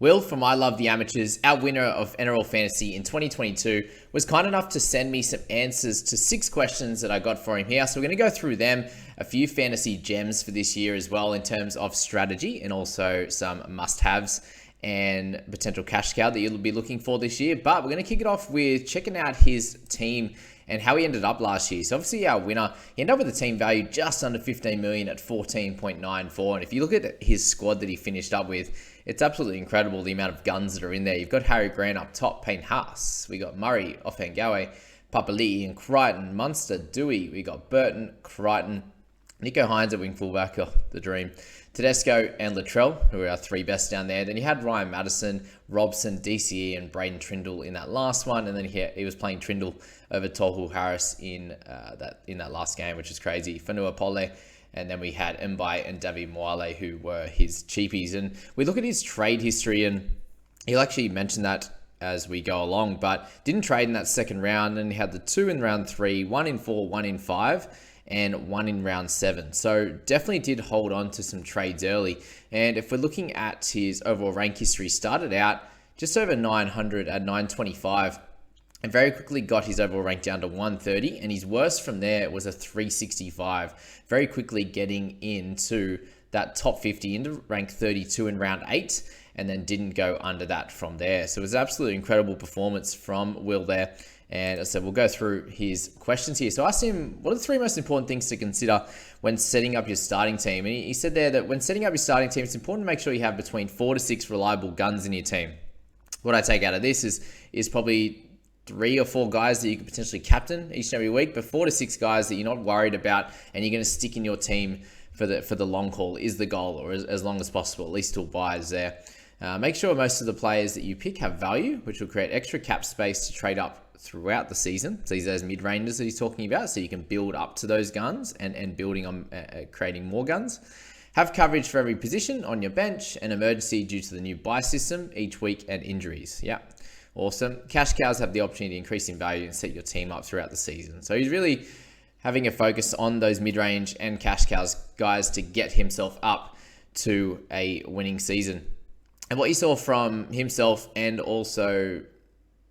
Will from I Love the Amateurs, our winner of NRL Fantasy in 2022, was kind enough to send me some answers to 6 questions that I got for him here. So we're going to go through them, a few fantasy gems for this year as well in terms of strategy and also some must-haves and potential cash cow that you'll be looking for this year. But we're going to kick it off with checking out his team and how he ended up last year. So obviously our winner, he ended up with a team value just under 15 million at 14.94. And if you look at his squad that he finished up with, it's absolutely incredible the amount of guns that are in there. You've got Harry Grant up top, Payne Haas. We got Murray, Offengawe, Papali'i and Crichton, Munster, Dewey. We got Burton, Crichton, Nico Hines at wing fullback, the dream. Tedesco and Latrell, who are our 3 best down there. Then you had Ryan Madison, Robson, DCE, and Braden Trindle in that last one. And then he was playing Trindle over Tohu Harris in that last game, which is crazy. Fanua Pole. And then we had Mbai and Davi Moale, who were his cheapies. And we look at his trade history, and he'll actually mention that as we go along, but didn't trade in that second round. And he had the 2 in round 3, 1 in 4, 1 in 5, and 1 in round 7. So definitely did hold on to some trades early. And if we're looking at his overall rank history, started out just over 900 at 925. And very quickly got his overall rank down to 130, and his worst from there was a 365. Very quickly getting into that top 50 into rank 32 in round 8, and then didn't go under that from there. So it was an absolutely incredible performance from Will there. And as I said, we'll go through his questions here. So I asked him, what are the 3 most important things to consider when setting up your starting team? And he said there that when setting up your starting team, it's important to make sure you have between 4 to 6 reliable guns in your team. What I take out of this is probably 3 or 4 guys that you could potentially captain each and every week, but 4 to 6 guys that you're not worried about and you're going to stick in your team for the long haul is the goal, or as long as possible, at least till buys there. Make sure most of the players that you pick have value, which will create extra cap space to trade up throughout the season. So these are those mid-rangers that he's talking about, so you can build up to those guns and building on creating more guns. Have coverage for every position on your bench and emergency due to the new buy system each week and injuries. Yeah. Awesome. Cash cows have the opportunity to increase in value and set your team up throughout the season. So he's really having a focus on those mid-range and cash cows guys to get himself up to a winning season. And what you saw from himself and also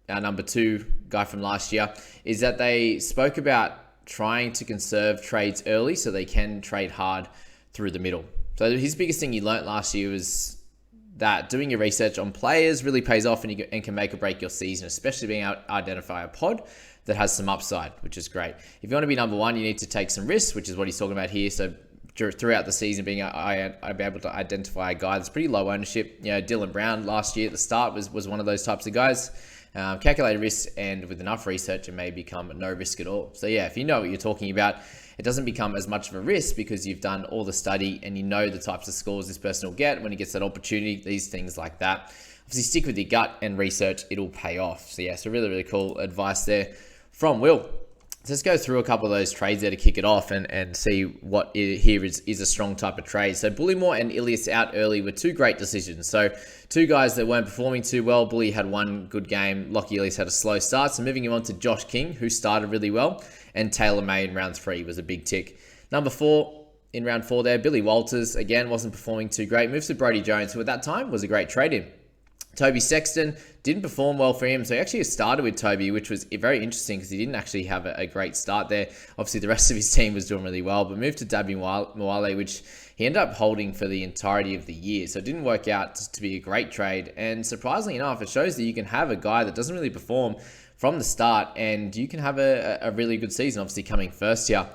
our number 2 guy from last year is that they spoke about trying to conserve trades early so they can trade hard through the middle. So his biggest thing he learnt last year was that doing your research on players really pays off and can make or break your season, especially being able to identify a pod that has some upside, which is great. If you want to be number 1, you need to take some risks, which is what he's talking about here. So throughout the season, I'd be able to identify a guy that's pretty low ownership. You know, Dylan Brown last year at the start was one of those types of guys. Calculated risk, and with enough research, it may become no risk at all. So yeah, if you know what you're talking about, it doesn't become as much of a risk because you've done all the study and you know the types of scores this person will get when he gets that opportunity, these things like that. Obviously, stick with your gut and research, it'll pay off. So yeah, so really, really cool advice there from Will. So let's go through a couple of those trades there to kick it off and see what here is a strong type of trade. So Bullymore and Ilias out early were 2 great decisions. So 2 guys that weren't performing too well. Bully had 1 good game. Lockie Ilias had a slow start. So moving him on to Josh King, who started really well. And Taylor May in round 3 was a big tick. Number 4 in round 4 there, Billy Walters, again, wasn't performing too great. Moves to Brodie Jones, who at that time was a great trade-in. Toby Sexton didn't perform well for him. So he actually started with Toby, which was very interesting because he didn't actually have a great start there. Obviously, the rest of his team was doing really well, but moved to Dabi Moale, which he ended up holding for the entirety of the year. So it didn't work out to be a great trade. And surprisingly enough, it shows that you can have a guy that doesn't really perform from the start and you can have a really good season, obviously coming first here.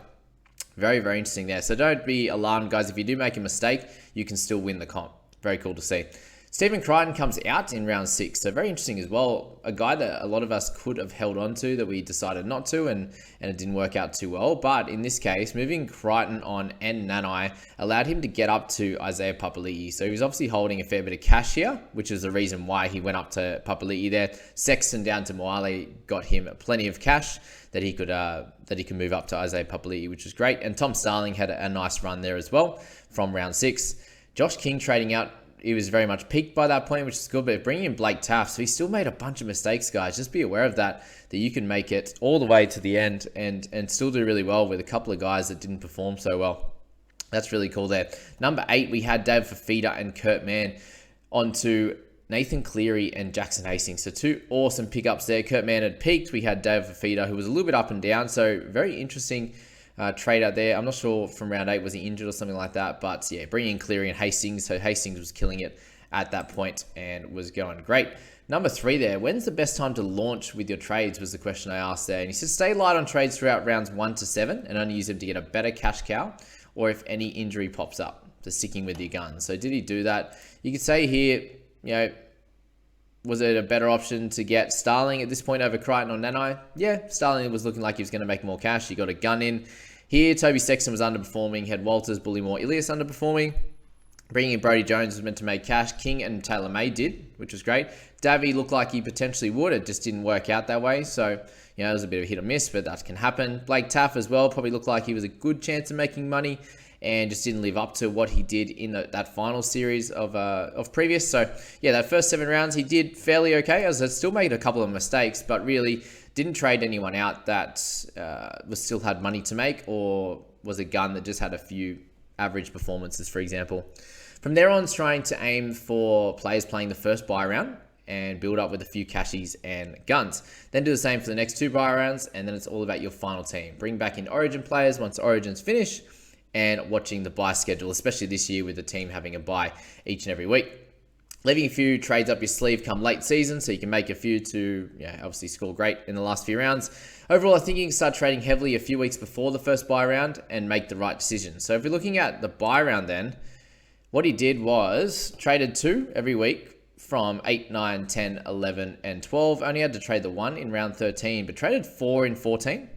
Very, very interesting there. So don't be alarmed, guys. If you do make a mistake, you can still win the comp. Very cool to see. Stephen Crichton comes out in round 6. So very interesting as well. A guy that a lot of us could have held on to that we decided not to, and it didn't work out too well. But in this case, moving Crichton on and Nanai allowed him to get up to Isaiah Papali'i. So he was obviously holding a fair bit of cash here, which is the reason why he went up to Papali'i there. Sexton down to Moale got him plenty of cash that he could move up to Isaiah Papali'i, which was great. And Tom Starling had a nice run there as well from round 6. Josh King trading out. He was very much peaked by that point, which is good, but bringing in Blake Taft, so he still made a bunch of mistakes, guys. Just be aware of that you can make it all the way to the end and still do really well with a couple of guys that didn't perform so well. That's really cool there. Number 8, we had Dave Fafita and Kurt Mann onto Nathan Cleary and Jackson Hastings. So two awesome pickups there. Kurt Mann had peaked. We had Dave Fafita, who was a little bit up and down. So very interesting trade out there. I'm not sure from round 8, was he injured or something like that? But yeah, bringing in Cleary and Hastings. So Hastings was killing it at that point and was going great. Number 3 there, when's the best time to launch with your trades was the question I asked there. And he said stay light on trades throughout rounds 1 to 7 and only use them to get a better cash cow or if any injury pops up. So sticking with your guns. So did he do that? You could say here, was it a better option to get Starling at this point over Crichton or Nanai? Yeah, Starling was looking like he was going to make more cash. You got a gun in. Here, Toby Sexton was underperforming. Had Walters, Bullymore, Ilias underperforming. Bringing in Brodie Jones was meant to make cash. King and Taylor May did, which was great. Davey looked like he potentially would. It just didn't work out that way. So, it was a bit of a hit or miss, but that can happen. Blake Taff as well probably looked like he was a good chance of making money and just didn't live up to what he did in that final series of previous. So, yeah, that first 7 rounds, he did fairly okay. As I still made a couple of mistakes, but really didn't trade anyone out that still had money to make or was a gun that just had a few average performances, for example. From there on, trying to aim for players playing the first buy round and build up with a few cashies and guns. Then do the same for the next 2 buy rounds, and then it's all about your final team. Bring back in Origin players once Origin's finish, and watching the buy schedule, especially this year with the team having a buy each and every week. Leaving a few trades up your sleeve come late season, so you can make a few to obviously score great in the last few rounds. Overall, I think you can start trading heavily a few weeks before the first buy round and make the right decision. So if we're looking at the buy round then, what he did was traded 2 every week from 8, 9, 10, 11, and 12. Only had to trade the 1 in round 13, but traded 4 in 14,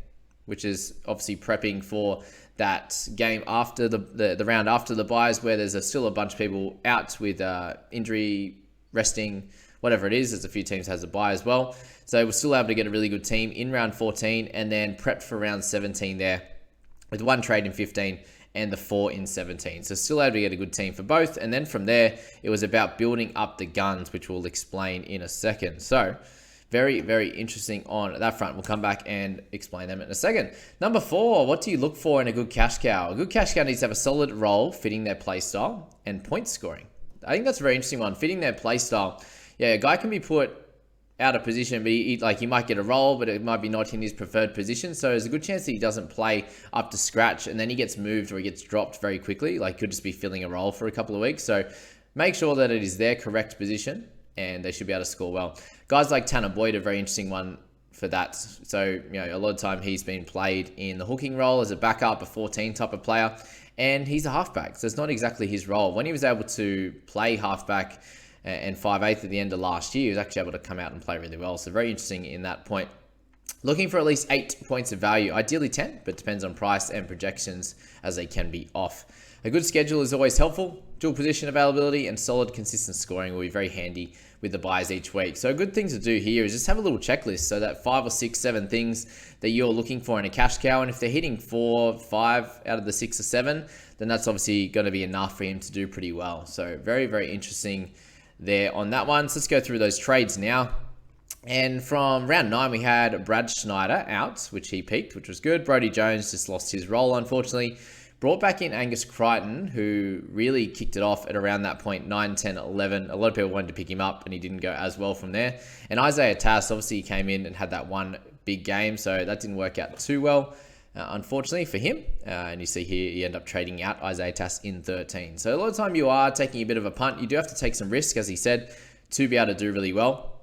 which is obviously prepping for that game after the round after the buys where there's still a bunch of people out with injury, resting, whatever it is. There's a few teams has a buy as well. So we're still able to get a really good team in round 14 and then prepped for round 17 there with 1 trade in 15 and the 4 in 17. So still able to get a good team for both. And then from there, it was about building up the guns, which we'll explain in a second. So very, very interesting on that front. We'll come back and explain them in a second. Number 4, what do you look for in a good cash cow? A good cash cow needs to have a solid role fitting their play style and point scoring. I think that's a very interesting one. Fitting their play style. Yeah, a guy can be put out of position, but he might get a role, but it might be not in his preferred position. So there's a good chance that he doesn't play up to scratch and then he gets moved or he gets dropped very quickly. Like could just be filling a role for a couple of weeks. So make sure that it is their correct position and they should be able to score well. Guys like Tanner Boyd, a very interesting one for that. So, a lot of time he's been played in the hooking role as a backup, a 14 type of player, and he's a halfback. So it's not exactly his role. When he was able to play halfback and 5/8 at the end of last year, he was actually able to come out and play really well. So very interesting in that point. Looking for at least 8 points of value, ideally 10, but depends on price and projections as they can be off. A good schedule is always helpful. Dual position availability and solid consistent scoring will be very handy with the buys each week. So a good thing to do here is just have a little checklist so that 5 or 6, 7 things that you're looking for in a cash cow. And if they're hitting 4, 5 out of the 6 or 7, then that's obviously going to be enough for him to do pretty well. So very, very interesting there on that one. So let's go through those trades now. And from round 9, we had Brad Schneider out, which he peaked, which was good. Brodie Jones just lost his role, unfortunately. Brought back in Angus Crichton, who really kicked it off at around that point, 9, 10, 11. A lot of people wanted to pick him up, and he didn't go as well from there. And Isaiah Tass, obviously, he came in and had that one big game, so that didn't work out too well, unfortunately, for him. And you see here, he ended up trading out Isaiah Tass in 13. So a lot of time you are taking a bit of a punt. You do have to take some risk, as he said, to be able to do really well.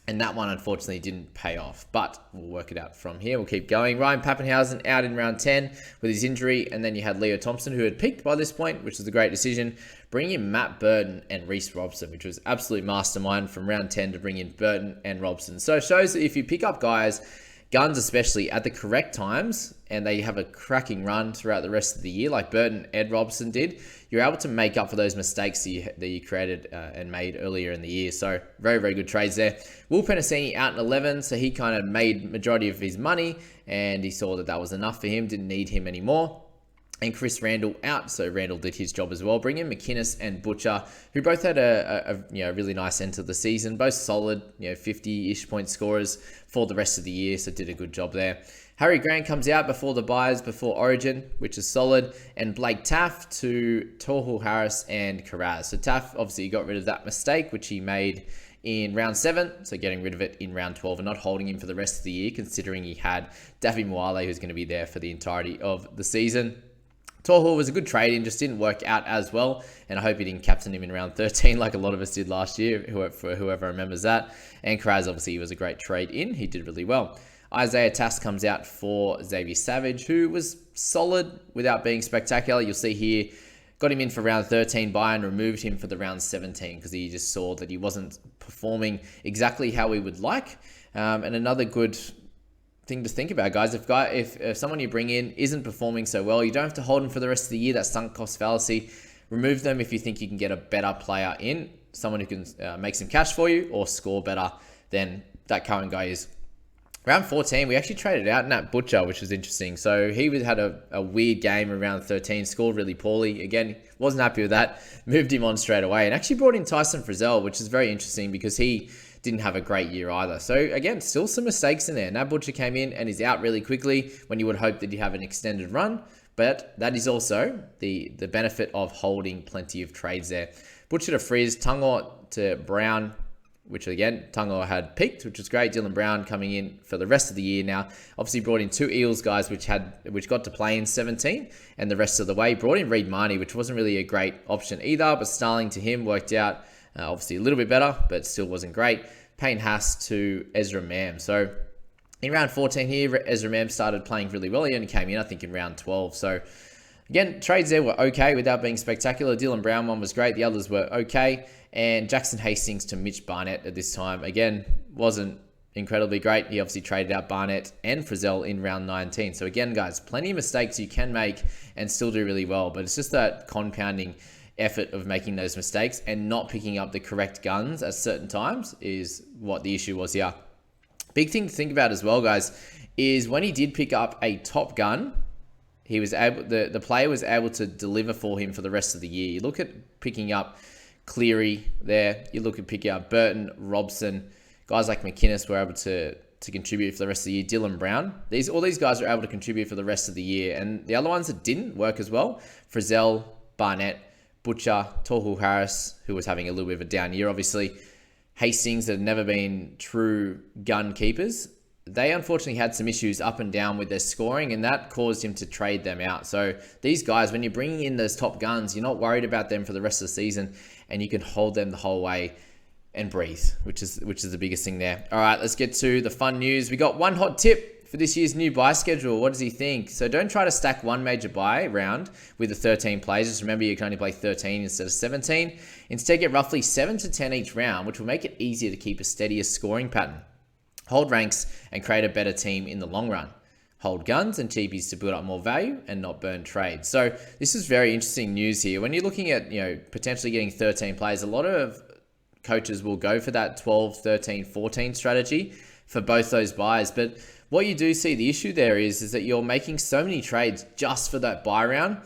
And that one, unfortunately, didn't pay off. But we'll work it out from here. We'll keep going. Ryan Pappenhausen out in round 10 with his injury. And then you had Leo Thompson, who had peaked by this point, which was a great decision. Bringing in Matt Burton and Reece Robson, which was absolute mastermind from round 10 to bring in Burton and Robson. So it shows that if you pick up guys, guns especially, at the correct times, and they have a cracking run throughout the rest of the year, like Burton, Ed Robson did, you're able to make up for those mistakes that you created and made earlier in the year. So very, very good trades there. Will Penasini out in 11, so he kind of made majority of his money, and he saw that that was enough for him, didn't need him anymore. And Chris Randall out, so Randall did his job as well. Bring in McInnes and Butcher, who both had a really nice end to the season, both solid 50-ish point scorers for the rest of the year, so did a good job there. Harry Grant comes out before the buys, before Origin, which is solid. And Blake Taff to Tohu Harris and Karaz. So Taff obviously got rid of that mistake, which he made in round 7, so getting rid of it in round 12 and not holding him for the rest of the year, considering he had Davi Moale, who's going to be there for the entirety of the season. Tohu was a good trade in, just didn't work out as well, and I hope he didn't captain him in round 13 like a lot of us did last year, for whoever remembers that. And Kraz, obviously, was a great trade in. He did really well. Isaiah Tass comes out for Xavier Savage, who was solid without being spectacular. You'll see here, got him in for round 13 buy and removed him for the round 17 because he just saw that he wasn't performing exactly how we would like. And another good thing to think about, guys, if someone you bring in isn't performing so well, you don't have to hold them for the rest of the year. That's sunk cost fallacy. Remove them if you think you can get a better player in, someone who can make some cash for you or score better than that current guy is. Round 14, we actually traded out Nat Butcher, which was interesting. So he had a weird game around 13, scored really poorly. Again, wasn't happy with that. Moved him on straight away and actually brought in Tyson Frizzell, which is very interesting because he didn't have a great year either. So again, still some mistakes in there. Nat Butcher came in and is out really quickly when you would hope that you have an extended run. But that is also the benefit of holding plenty of trades there. Butcher to Frizz, Tungo to Brown, which again, Tungo had peaked, which was great. Dylan Brown coming in for the rest of the year now. Obviously brought in 2 Eels guys, which got to play in 17 and the rest of the way. Brought in Reed Marnie, which wasn't really a great option either, but Starling to him worked out obviously a little bit better, but still wasn't great. Payne Haas to Ezra Mam. So in round 14 here, Ezra Mam started playing really well. He only came in, I think, in round 12. So again, trades there were okay without being spectacular. Dylan Brown one was great. The others were okay. And Jackson Hastings to Mitch Barnett at this time, again, wasn't incredibly great. He obviously traded out Barnett and Frizzell in round 19. So again, guys, plenty of mistakes you can make and still do really well. But it's just that compounding effort of making those mistakes and not picking up the correct guns at certain times is what the issue was here. Big thing to think about as well, guys, is when he did pick up a top gun, he was able, the player was able to deliver for him for the rest of the year. You look at picking up Cleary there. You look at picking up Burton, Robson, guys like McInnes were able to contribute for the rest of the year. Dylan Brown. All these guys were able to contribute for the rest of the year. And the other ones that didn't work as well, Frizzell, Barnett, Butcher, Tohu Harris, who was having a little bit of a down year, obviously. Hastings, that had never been true gun keepers. They unfortunately had some issues up and down with their scoring, and that caused him to trade them out. So these guys, when you're bringing in those top guns, you're not worried about them for the rest of the season, and you can hold them the whole way and breathe, which is the biggest thing there. All right, let's get to the fun news. We got one hot tip for this year's new buy schedule. What does he think? So don't try to stack one major buy round with the 13 players. Just remember you can only play 13 instead of 17. Instead, get roughly 7 to 10 each round, which will make it easier to keep a steadier scoring pattern. Hold ranks and create a better team in the long run. Hold guns and cheapies to build up more value and not burn trades. So this is very interesting news here. When you're looking at, potentially getting 13 players, a lot of coaches will go for that 12, 13, 14 strategy for both those buys. But what you do see, the issue there is that you're making so many trades just for that buy round,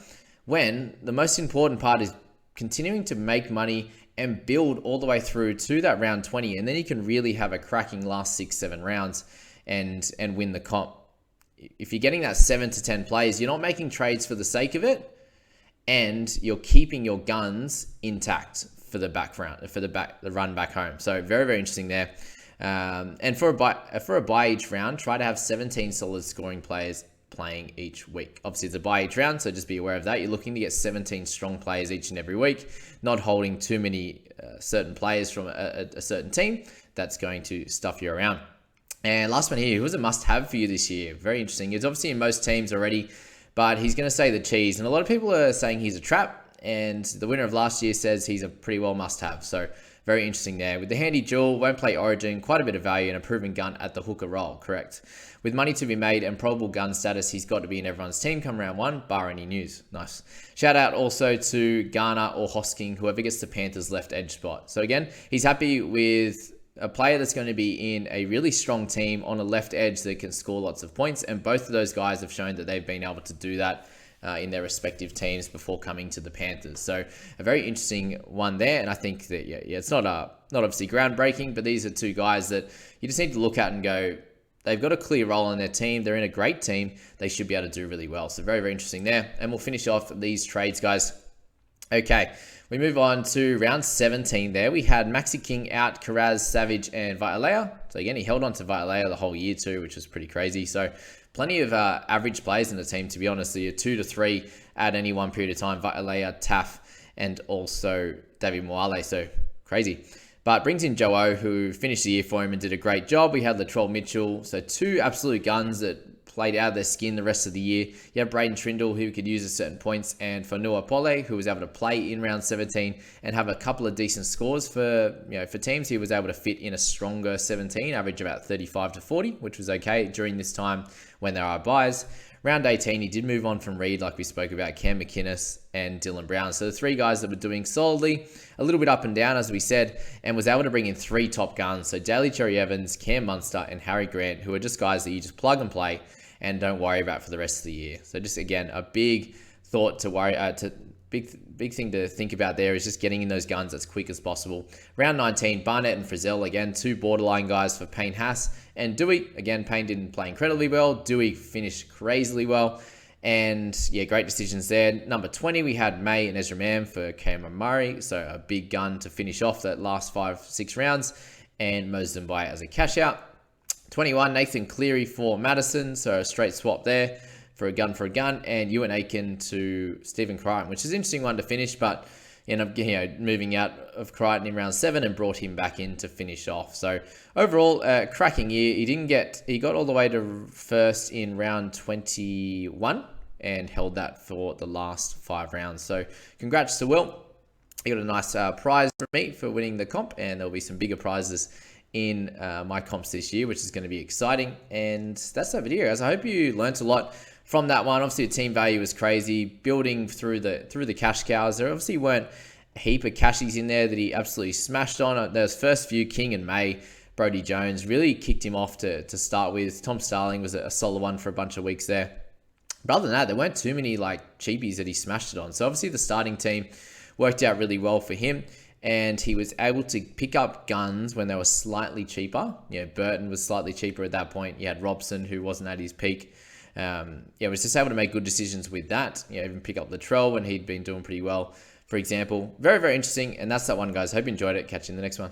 when the most important part is continuing to make money and build all the way through to that round 20. And then you can really have a cracking last 6-7 rounds and win the comp. If you're getting that 7 to 10 plays, you're not making trades for the sake of it, and you're keeping your guns intact for the the run back home. So very, very interesting there. And for a buy each round, try to have 17 solid scoring players playing each week. Obviously, it's a buy each round, so just be aware of that. You're looking to get 17 strong players each and every week, not holding too many certain players from a certain team. That's going to stuff you around. And last one here, who was a must-have for you this year? Very interesting. He's obviously in most teams already, but he's going to say the cheese. And a lot of people are saying he's a trap, and the winner of last year says he's a pretty well must-have. So very interesting there. With the handy duel, won't play Origin, quite a bit of value, and a proven gun at the hooker role, correct? With money to be made and probable gun status, he's got to be in everyone's team come round 1, bar any news. Nice. Shout out also to Garner or Hosking, whoever gets the Panthers left edge spot. So again, he's happy with a player that's going to be in a really strong team on a left edge that can score lots of points. And both of those guys have shown that they've been able to do that in their respective teams before coming to the Panthers. So a very interesting one there. And I think that, it's not obviously groundbreaking, but these are two guys that you just need to look at and go, they've got a clear role in their team. They're in a great team. They should be able to do really well. So very, very interesting there. And we'll finish off these trades, guys, Okay, we move on to round 17 there. We had Maxi King out, Karaz, Savage, and Vitalea. So again, he held on to Vitalea the whole year too, which was pretty crazy. So plenty of average players in the team, to be honest. So you're 2 to 3 at any one period of time. Vitalea, Taff, and also David Moale. So crazy. But brings in Joe, who finished the year for him and did a great job. We had Latrell Mitchell. So 2 absolute guns that played out of their skin the rest of the year. You have Braden Trindle, who could use at certain points, and Fanua Pole, who was able to play in round 17 and have a couple of decent scores for teams. He was able to fit in a stronger 17, average about 35 to 40, which was okay during this time when there are buys. Round 18, he did move on from Reed, like we spoke about, Cam McInnes and Dylan Brown. So the 3 guys that were doing solidly, a little bit up and down, as we said, and was able to bring in 3 top guns. So Daly Cherry Evans, Cam Munster, and Harry Grant, who are just guys that you just plug and play and don't worry about for the rest of the year. So just, again, a big thought to worry, big thing to think about there is just getting in those guns as quick as possible. Round 19, Barnett and Frizzell, again, 2 borderline guys for Payne Haas and Dewey. Again, Payne didn't play incredibly well. Dewey finished crazily well. And yeah, great decisions there. Number 20, we had May and Ezra Mam for Cameron Murray. So a big gun to finish off that last 5-6 rounds. And Mosden by as a cash out. 21, Nathan Cleary for Madison, so a straight swap there for a gun, and Ewan Aiken to Stephen Crichton, which is an interesting one to finish, but ended up moving out of Crichton in round 7 and brought him back in to finish off. So overall, cracking year. He got all the way to first in round 21 and held that for the last 5 rounds. So congrats to Will. He got a nice prize from me for winning the comp, and there'll be some bigger prizes in my comps this year, which is going to be exciting. And that's that video, guys. I hope you learnt a lot from that one. Obviously, the team value was crazy. Building through the cash cows. There obviously weren't a heap of cashies in there that he absolutely smashed on. Those first few, King and May, Brodie Jones, really kicked him off to start with. Tom Starling was a solid one for a bunch of weeks there. But other than that, there weren't too many cheapies that he smashed it on. So obviously the starting team worked out really well for him. And he was able to pick up guns when they were slightly cheaper. Burton was slightly cheaper at that point. You had Robson, who wasn't at his peak. Was just able to make good decisions with that. Even pick up Latrell when he'd been doing pretty well, for example. Very, very interesting. And that's that one, guys. Hope you enjoyed it. Catch you in the next one.